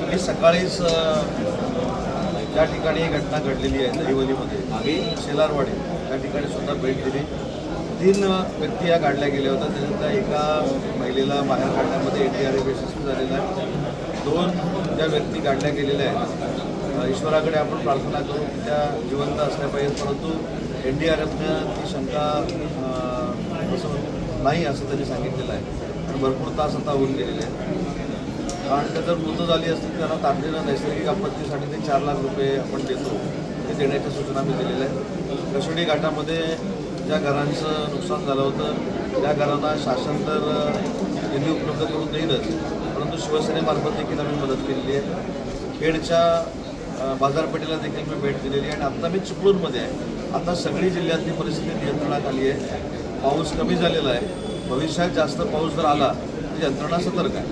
मी सकाळीच ज्या ठिकाणी घटना घडलेली आहे दहिवलीमध्ये शेलारवाडी त्या ठिकाणी सुद्धा भेट दिली. 3 व्यक्ती या काढल्या गेल्या होत्या. त्याच्यातल्या एका महिलेला बाहेर काढण्यामध्ये NDRF यशस्वी झालेला आहे. 2 ज्या व्यक्ती काढल्या गेलेल्या आहेत ईश्वराकडे आपण प्रार्थना करू की त्या जिवंत असल्या पाहिजेत, परंतु NDRFनं ती शंका असं नाही असं त्यांनी सांगितलेलं आहे. आणि भरपूर तास आता होऊन गेलेले आहेत. कारण त्या जर मृत झाली असतील त्यांना तातडीनं नैसर्गिक आपत्तीसाठी ते 4 लाख रुपये आपण देतो ते देण्याच्या सूचना मी दिलेल्या आहेत. कशोडी घाटामध्ये ज्या घरांचं नुकसान झालं होतं त्या घरांना शासन तर निधी उपलब्ध करून देईलच, परंतु शिवसेनेमार्फत देखील आम्ही मदत केलेली आहे. खेडच्या बाजारपेठेला देखील मी भेट दिलेली आहे. आणि आत्ता मी चिपळूणमध्ये आहे. आता सगळी जिल्ह्यातली परिस्थिती नियंत्रणात आली आहे. पाऊस कमी झालेला आहे. भविष्यात जास्त पाऊस जर आला तर यंत्रणा सतर्क आहे.